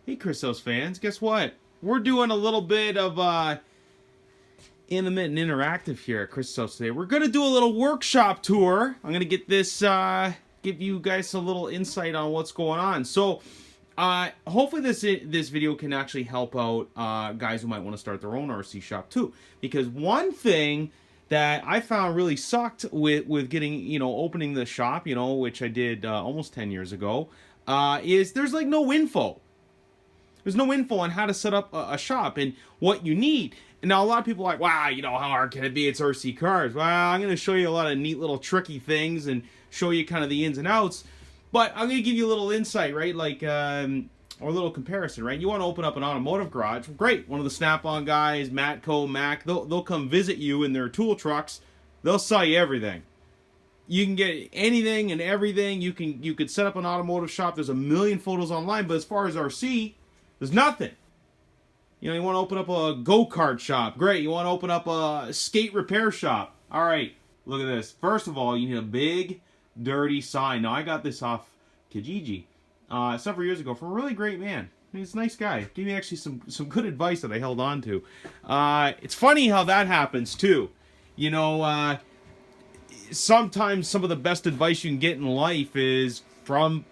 Hey, Christos fans, guess what? We're doing a little bit of intimate and interactive here at Christos today. We're going to do a little workshop tour. I'm going to get this, give you guys a little insight on what's going on. So, hopefully this video can actually help out guys who might want to start their own RC shop too. Because one thing that I found really sucked with getting, opening the shop, which I did almost 10 years ago, is there's like no info. There's no info on how to set up a shop and what you need. And now a lot of people are like, wow, how hard can it be? It's RC cars. Well, I'm going to show you a lot of neat little tricky things and show you kind of the ins and outs. But I'm going to give you a little insight, right? Like, or a little comparison, right? You want to open up an automotive garage. Great. One of the Snap-on guys, Matco, Mac, they'll come visit you in their tool trucks. They'll sell you everything. You can get anything and everything. You could set up an automotive shop. There's a million photos online. But as far as RC, there's nothing. You want to open up a go-kart shop. Great. You want to open up a skate repair shop. All right. Look at this. First of all, you need a big, dirty sign. Now, I got this off Kijiji several years ago from a really great man. He's a nice guy. Gave me actually some good advice that I held on to. It's funny how that happens, too. Sometimes some of the best advice you can get in life is from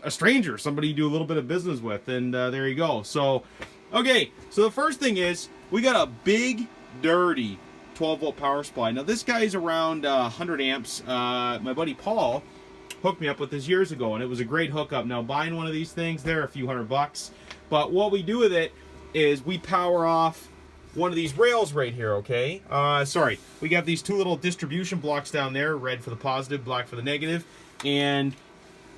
a stranger, somebody you do a little bit of business with, and there you go. So, okay, so the first thing is we got a big, dirty 12-volt power supply. Now, this guy's around 100 amps. My buddy Paul hooked me up with this years ago, and it was a great hookup. Now, buying one of these things, they're a few $100. But what we do with it is we power off one of these rails right here, okay? Sorry, we got these two little distribution blocks down there, red for the positive, black for the negative, and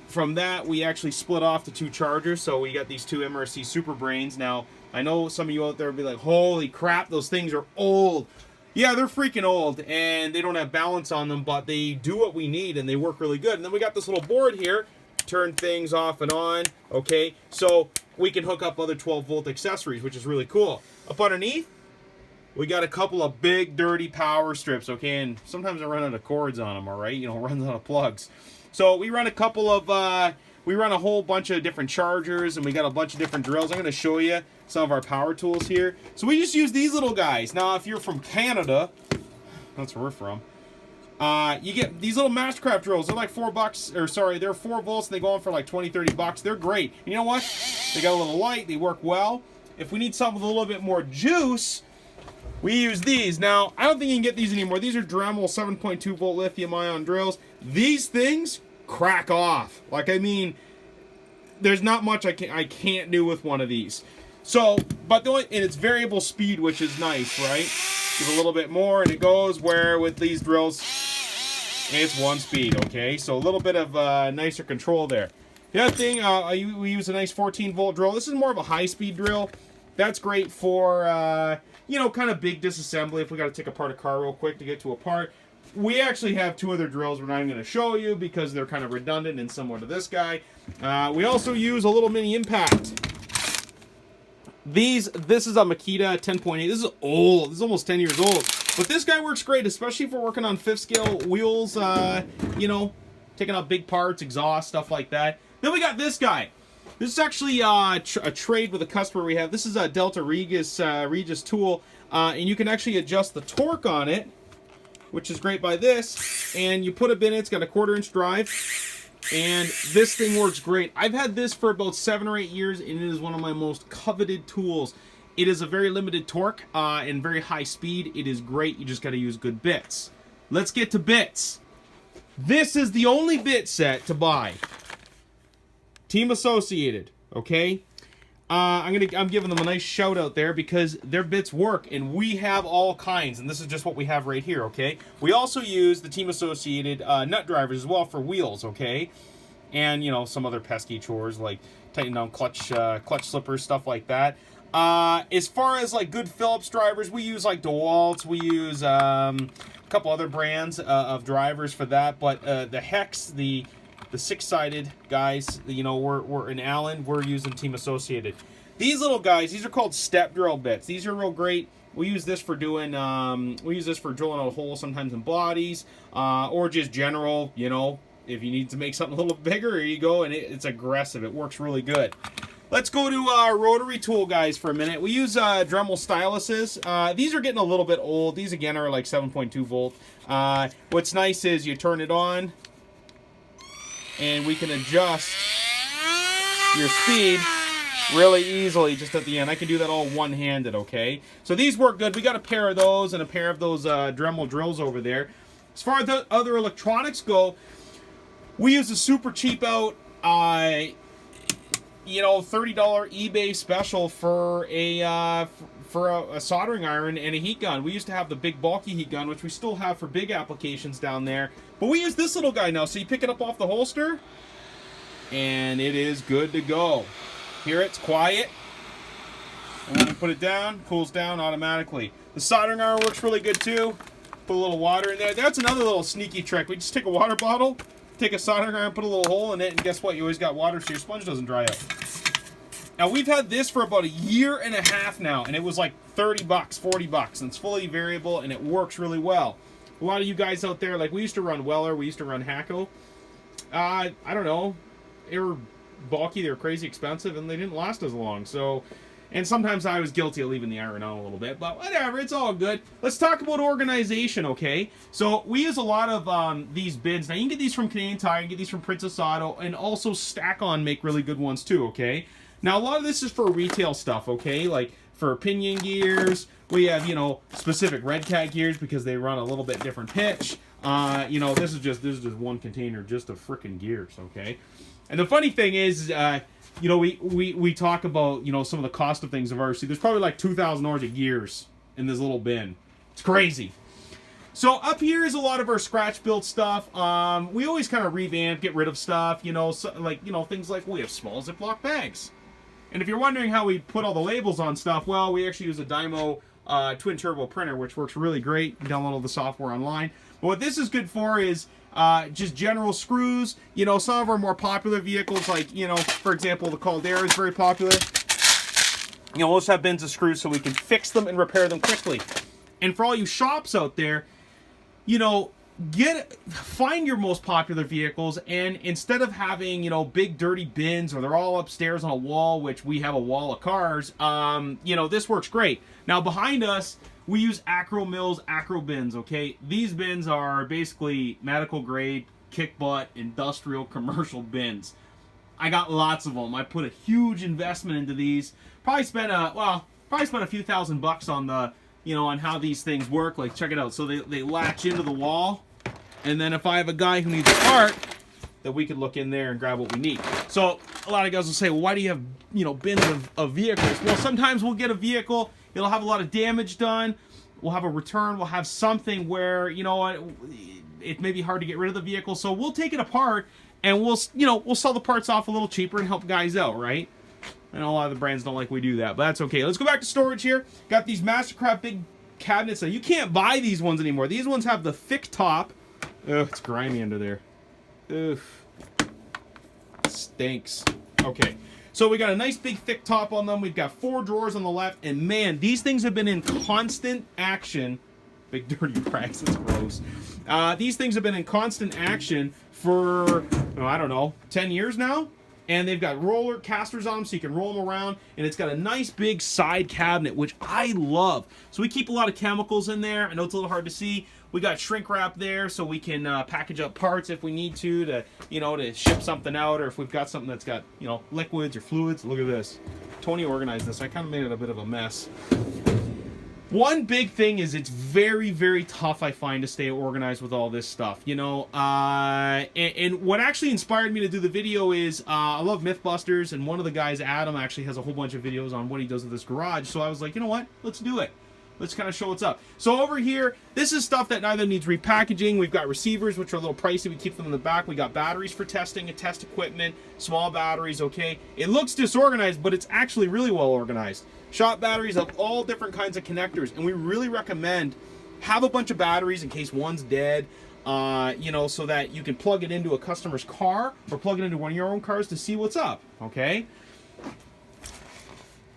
from that, we actually split off the two chargers, so we got these two MRC Super Brains. Now, I know some of you out there will be like, holy crap, those things are old. Yeah, they're freaking old, and they don't have balance on them, but they do what we need, and they work really good. And then we got this little board here, turn things off and on, okay? So we can hook up other 12-volt accessories, which is really cool. Up underneath, we got a couple of big, dirty power strips, okay? And sometimes I run out of cords on them, all right? Runs out of plugs. So we run a couple of, we run a whole bunch of different chargers, and we got a bunch of different drills. I'm going to show you some of our power tools here. So we just use these little guys. Now, if you're from Canada, that's where we're from, you get these little Mastercraft drills. They're like $4, or sorry, they're 4 volts, and they go on for like 20, 30 bucks. They're great. And you know what? They got a little light. They work well. If we need something with a little bit more juice, we use these. Now, I don't think you can get these anymore. These are Dremel 7.2 volt lithium ion drills. These things crack off. Like, I mean, there's not much I can't do with one of these. So, but and it's variable speed, which is nice, right? Give a little bit more, and it goes where with these drills, it's one speed, okay? So a little bit of nicer control there. The other thing, we use a nice 14 volt drill. This is more of a high speed drill. That's great for, kind of big disassembly if we got to take apart a car real quick to get to a part. We actually have two other drills we're not even going to show you because they're kind of redundant and similar to this guy. We also use a little mini impact. This is a Makita 10.8. This is old. This is almost 10 years old. But this guy works great, especially if we're working on 5th scale wheels, taking out big parts, exhaust, stuff like that. Then we got this guy. This is actually a trade with a customer we have. This is a Delta Regis tool, and you can actually adjust the torque on it, which is great by this. And you put a bit in, it's got a 1/4-inch drive, and this thing works great. I've had this for about 7 or 8 years, and it is one of my most coveted tools. It is a very limited torque and very high speed. It is great. You just got to use good bits. Let's get to bits. This is the only bit set to buy. Team Associated, okay? I'm giving them a nice shout out there because their bits work, and we have all kinds, and this is just what we have right here, okay? We also use the Team Associated nut drivers as well for wheels, okay? And some other pesky chores like tightening down clutch slippers, stuff like that. As far as like good Phillips drivers, we use like DeWalt's. We use a couple other brands of drivers for that, but the Hex, the 6-sided guys, we're in Allen, we're using Team Associated. These little guys, these are called step drill bits. These are real great. We use this for doing, drilling out holes sometimes in bodies, or just general, if you need to make something a little bigger, here you go, and it's aggressive. It works really good. Let's go to rotary tool guys for a minute. We use Dremel styluses. These are getting a little bit old. These again are like 7.2 volt. What's nice is you turn it on and we can adjust your speed really easily just at the end. I can do that all one-handed, okay? So these work good. We got a pair of those and a pair of those Dremel drills over there. As far as the other electronics go, we use a super cheap out, you know, $30 eBay special for a soldering iron and a heat gun. We used to have the big bulky heat gun, which we still have for big applications down there. But we use this little guy now. So you pick it up off the holster, and it is good to go. Hear it? It's quiet. And when you put it down, cools down automatically. The soldering iron works really good too. Put a little water in there. That's another little sneaky trick. We just take a water bottle, take a soldering iron, put a little hole in it, and guess what? You always got water so your sponge doesn't dry up. Now, we've had this for about a year and a half now, and it was like 30 bucks, 40 bucks, and it's fully variable, and it works really well. A lot of you guys out there, like we used to run Weller, we used to run Hacko. I don't know. They were bulky, they were crazy expensive, and they didn't last as long, so... And sometimes I was guilty of leaving the iron on a little bit, but whatever, it's all good. Let's talk about organization, okay? So we use a lot of these bins. Now, you can get these from Canadian Tire, you can get these from Princess Auto, and also Stack-On make really good ones too, okay? Now, a lot of this is for retail stuff, okay? Like for pinion gears, we have, you know, specific Red Cat gears because they run a little bit different pitch. You know, this is just one container just of frickin' gears, okay? And the funny thing is, you know, we talk about, you know, some of the cost of things of ours. See, there's probably like $2,000 of gears in this little bin. It's crazy. So up here is a lot of our scratch build stuff. We always kind of revamp, get rid of stuff, you know, so, like, you know, things like we have small Ziploc bags. And if you're wondering how we put all the labels on stuff, well, we actually use a Dymo twin turbo printer, which works really great. You download all the software online. But what this is good for is just general screws. You know, some of our more popular vehicles, like, you know, for example, the Caldera is very popular. You know, we'll just have bins of screws so we can fix them and repair them quickly. And for all you shops out there, you know, find your most popular vehicles, and instead of having, you know, big dirty bins or they're all upstairs on a wall, which we have a wall of cars, you know, this works great. Now behind us, we use Acro Mills Acro bins, okay? These bins are basically medical grade, kick butt, industrial, commercial bins. I got lots of them. I put a huge investment into these. Probably spent a few $1,000 on the, you know, on how these things work. Like, check it out. So they latch into the wall, and then if I have a guy who needs a part, that we could look in there and grab what we need. So a lot of guys will say, well, why do you have, you know, bins of vehicles? Well, sometimes we'll get a vehicle, it'll have a lot of damage done, we'll have a return, we'll have something where, you know, it may be hard to get rid of the vehicle, so we'll take it apart and we'll sell the parts off a little cheaper and help guys out, right? I know a lot of the brands don't like we do that, but that's okay. Let's go back to storage here. Got these Mastercraft big cabinets. Now, you can't buy these ones anymore. These ones have the thick top. Ugh, it's grimy under there. Ugh. Stinks. Okay. So we got a nice big thick top on them. We've got 4 drawers on the left. And man, these things have been in constant action. Big dirty rags, that's gross. These things have been in constant action for, oh, I don't know, 10 years now? And they've got roller casters on them so you can roll them around. And it's got a nice big side cabinet, which I love. So we keep a lot of chemicals in there. I know it's a little hard to see. We got shrink wrap there so we can package up parts if we need to, you know, to ship something out, or if we've got something that's got, you know, liquids or fluids. Look at this. Tony organized this. I kind of made it a bit of a mess. One big thing is it's very, very tough, I find, to stay organized with all this stuff, you know. And what actually inspired me to do the video is I love Mythbusters, and one of the guys, Adam, actually has a whole bunch of videos on what he does with this garage. So I was like, you know what? Let's do it. Let's kind of show what's up. So over here, this is stuff that neither needs repackaging. We've got receivers, which are a little pricey. We keep them in the back. We got batteries for testing and test equipment, small batteries, okay? It looks disorganized, but it's actually really well organized. Shop batteries of all different kinds of connectors, and we really recommend have a bunch of batteries in case one's dead, you know, so that you can plug it into a customer's car or plug it into one of your own cars to see what's up, okay?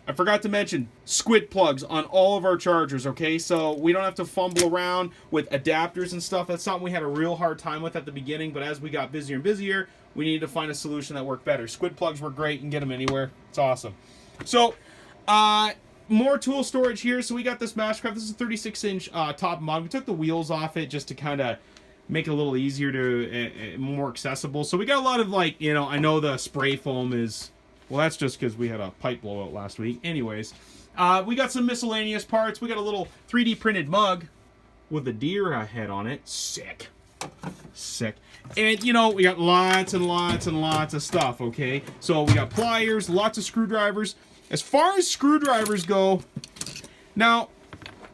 I forgot to mention squid plugs on all of our chargers, okay? So we don't have to fumble around with adapters and stuff. That's something we had a real hard time with at the beginning, but as we got busier and busier, we needed to find a solution that worked better. Squid plugs were great. You can get them anywhere. It's awesome. So, more tool storage here. So we got this Mastercraft. This is a 36-inch top mod. We took the wheels off it just to kind of make it a little easier to, more accessible. So we got a lot of, like, you know, I know the spray foam is... Well, that's just because we had a pipe blowout last week. Anyways, we got some miscellaneous parts. We got a little 3D printed mug with a deer head on it. Sick. Sick. And, you know, we got lots and lots and lots of stuff, okay? So we got pliers, lots of screwdrivers. As far as screwdrivers go, now,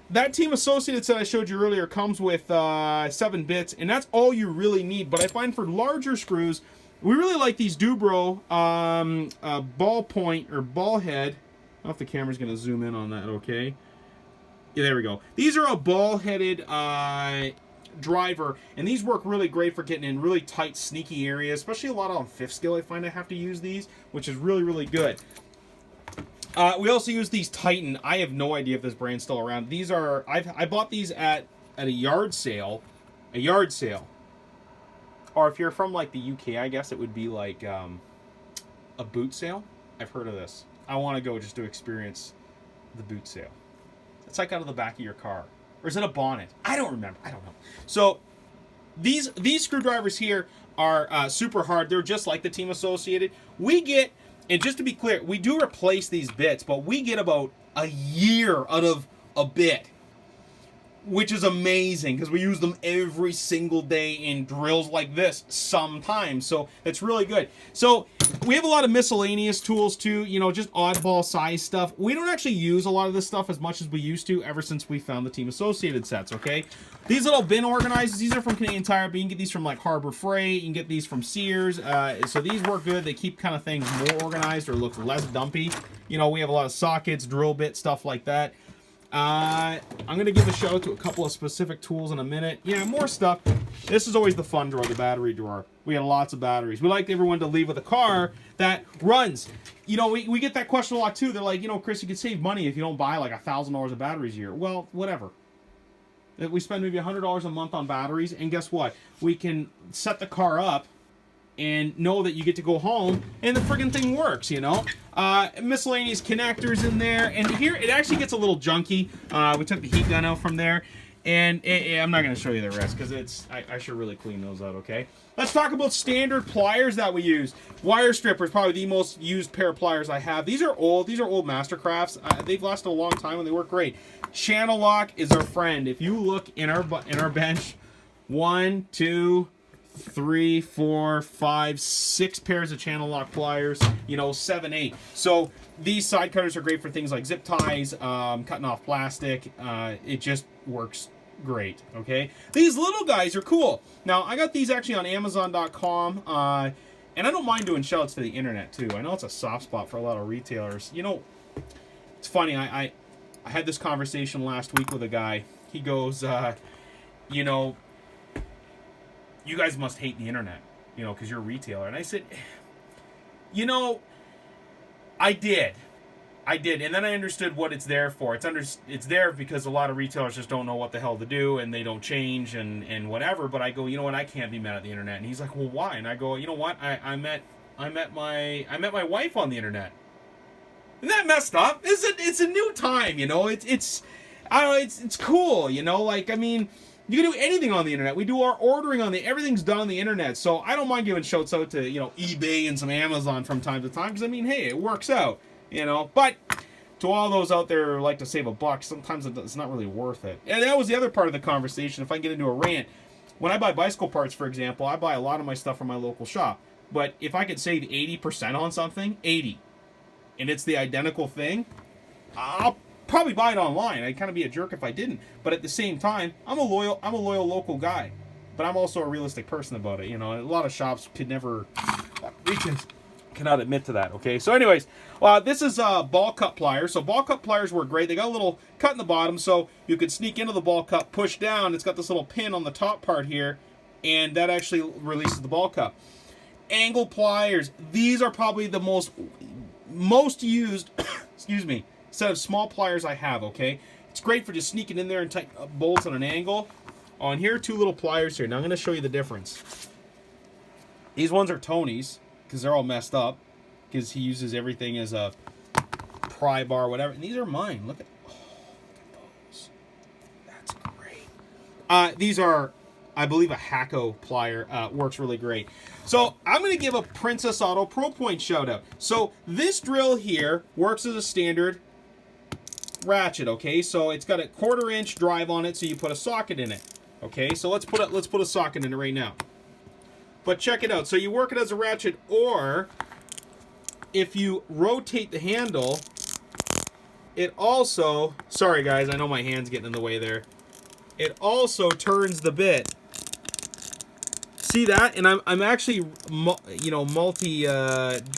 that Team Associated set I showed you earlier comes with 7 bits, and that's all you really need. But I find for larger screws... We really like these Dubro ballpoint or ball head. I don't know if the camera's going to zoom in on that, okay? Yeah, there we go. These are a ball-headed driver, and these work really great for getting in really tight, sneaky areas, especially a lot on fifth scale. I find I have to use these, which is really, really good. We also use these Titan. I have no idea if this brand's still around. These are, I bought these at a yard sale. A yard sale. Or if you're from, like, the UK, I guess it would be, like, a boot sale. I've heard of this. I want to go just to experience the boot sale. It's like out of the back of your car. Or is it a bonnet? I don't remember. I don't know. So, these screwdrivers here are super hard. They're just like the Team Associated. We get, and just to be clear, we do replace these bits, but we get about a year out of a bit. Which is amazing, because we use them every single day in drills like this sometimes. So, it's really good. So, we have a lot of miscellaneous tools, too. You know, just oddball size stuff. We don't actually use a lot of this stuff as much as we used to ever since we found the Team Associated sets, okay? These little bin organizers, these are from Canadian Tire, but you can get these from, like, Harbor Freight. You can get these from Sears. So, these work good. They keep kind of things more organized or look less dumpy. You know, we have a lot of sockets, drill bit, stuff like that. I'm going to give a shout out to a couple of specific tools in a minute. Yeah, more stuff. This is always the fun drawer, the battery drawer. We have lots of batteries. We like everyone to leave with a car that runs. You know, we get that question a lot too. They're like, you know, Chris, you could save money if you don't buy like $1,000 of batteries a year. Well, whatever. We spend maybe $100 a month on batteries, and guess what? We can set the car up and know that you get to go home and the friggin' thing works, you know? Miscellaneous connectors in there, and here it actually gets a little junky. We took the heat gun out from there, and I'm not going to show you the rest because I should really clean those out, okay? Let's talk about standard pliers that we use. Wire stripper is probably the most used pair of pliers I have. These are old Mastercrafts. They've lasted a long time and they work great. Channel lock is our friend. If you look in our bench, 1, 2, 3, 4, 5, 6 pairs of channel lock pliers, you know, 7, 8. So these side cutters are great for things like zip ties, cutting off plastic. It just works great, okay? These little guys are cool. Now, I got these actually on Amazon.com, and I don't mind doing shout-outs to the internet, too. I know it's a soft spot for a lot of retailers. You know, it's funny, I had this conversation last week with a guy. He goes, you know, you guys must hate the internet, you know, because you're a retailer. And I said, you know, I did. And then I understood what it's there for. It's there because a lot of retailers just don't know what the hell to do, and they don't change and whatever. But I go, you know what, I can't be mad at the internet. And he's like, well, why? And I go, you know what, I met my wife on the internet. Isn't that messed up? It's a new time, you know. It's I don't know, it's cool, you know. Like, I mean, you can do anything on the internet. We do our ordering everything's done on the internet. So I don't mind giving shouts out to, you know, eBay and some Amazon from time to time, because I mean, hey, it works out, you know. But to all those out there who like to save a buck, sometimes it's not really worth it. And that was the other part of the conversation. If I get into a rant, when I buy bicycle parts, for example, I buy a lot of my stuff from my local shop. But if I could save 80% on something, 80, and it's the identical thing, I'll probably buy it online. I'd kind of be a jerk if I didn't. But at the same time, I'm a loyal local guy. But I'm also a realistic person about it. You know, a lot of shops could never, cannot admit to that. Okay. So, anyways, this is ball cut pliers. So ball cut pliers work great. They got a little cut in the bottom, so you could sneak into the ball cut, push down. It's got this little pin on the top part here, and that actually releases the ball cut. Angle pliers. These are probably the most used excuse me, set of small pliers I have, okay? It's great for just sneaking in there and tighten up bolts on an angle. On here, 2 little pliers here. Now I'm going to show you the difference. These ones are Tony's, because they're all messed up, because he uses everything as a pry bar, whatever. And these are mine. Look at those. That's great. These are, I believe, a Hacko plier. Works really great. So I'm going to give a Princess Auto Pro Point shout out. So this drill here works as a standard ratchet, okay? So it's got a 1/4 inch drive on it, so you put a socket in it. Okay, so let's put a socket in it right now. But check it out. So you work it as a ratchet, or if you rotate the handle, it also, sorry guys, I know my hand's getting in the way there. It also turns the bit. See that? And I'm actually, you know,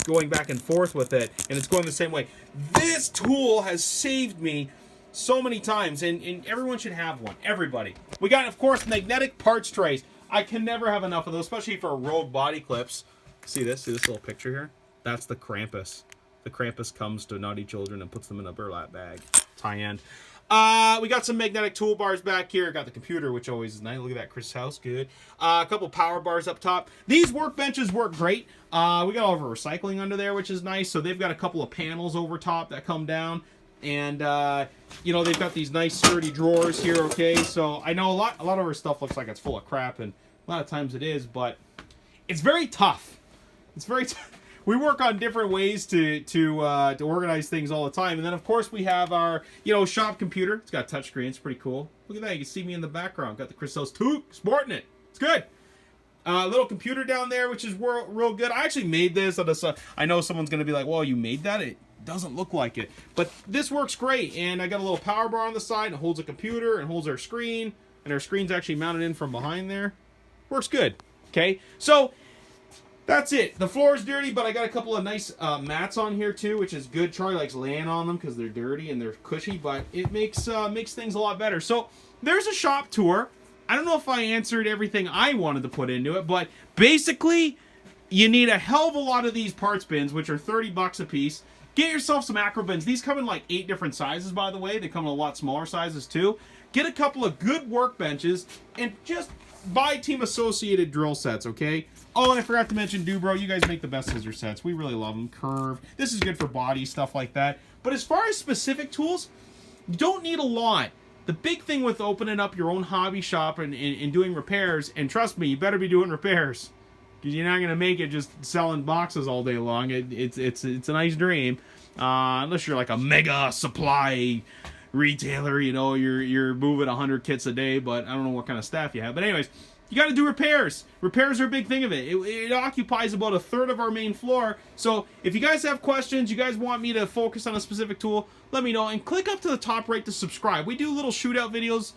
going back and forth with it, and it's going the same way. This tool has saved me so many times, and everyone should have one. Everybody. We got, of course, magnetic parts trays. I can never have enough of those, especially for rogue body clips. See this? See this little picture here? That's the Krampus. The Krampus comes to naughty children and puts them in a burlap bag. Tie-end. We got some magnetic toolbars back here. Got the computer, which always is nice. Look at that, Chris House, good. A couple power bars up top. These workbenches work great. We got all of our recycling under there, which is nice. So they've got a couple of panels over top that come down. And, you know, they've got these nice sturdy drawers here, okay? So I know a lot of our stuff looks like it's full of crap, and a lot of times it is, but it's very tough. It's very tough. We work on different ways to organize things all the time. And then, of course, we have our, you know, shop computer. It's got a touchscreen. It's pretty cool. Look at that. You can see me in the background. Got the Crystal's toque, sporting it. It's good. Little computer down there, which is real good. I actually made this. I know someone's going to be like, well, you made that? It doesn't look like it. But this works great. And I got a little power bar on the side. It holds a computer and holds our screen. And our screen's actually mounted in from behind there. Works good. Okay? So that's it. The floor is dirty, but I got a couple of nice mats on here too, which is good. Charlie likes laying on them because they're dirty and they're cushy, but it makes things a lot better. So there's a shop tour. I don't know if I answered everything I wanted to put into it, but basically you need a hell of a lot of these parts bins, which are 30 bucks a piece. Get yourself some acro bins. These come in like 8 different sizes, by the way. They come in a lot smaller sizes too. Get a couple of good workbenches and just buy Team Associated drill sets, okay? Oh, and I forgot to mention Dubro. You guys make the best scissor sets. We really love them. Curve. This is good for body, stuff like that. But as far as specific tools, you don't need a lot. The big thing with opening up your own hobby shop and doing repairs, and trust me, you better be doing repairs, because you're not going to make it just selling boxes all day long. It's a nice dream, unless you're like a mega supply retailer. You know, you're moving 100 kits a day, but I don't know what kind of staff you have. But anyways, you got to do repairs. Repairs are a big thing of it. It occupies about 1/3 of our main floor. So if you guys have questions, you guys want me to focus on a specific tool, let me know. And click up to the top right to subscribe. We do little shootout videos,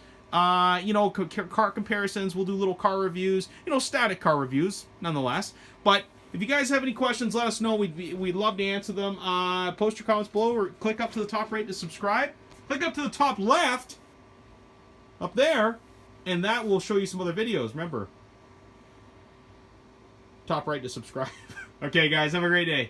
you know, car comparisons. We'll do little car reviews, you know, static car reviews, nonetheless. But if you guys have any questions, let us know. We'd love to answer them. Post your comments below, or click up to the top right to subscribe. Click up to the top left, up there, and that will show you some other videos. Remember, top right to subscribe. Okay, guys, have a great day.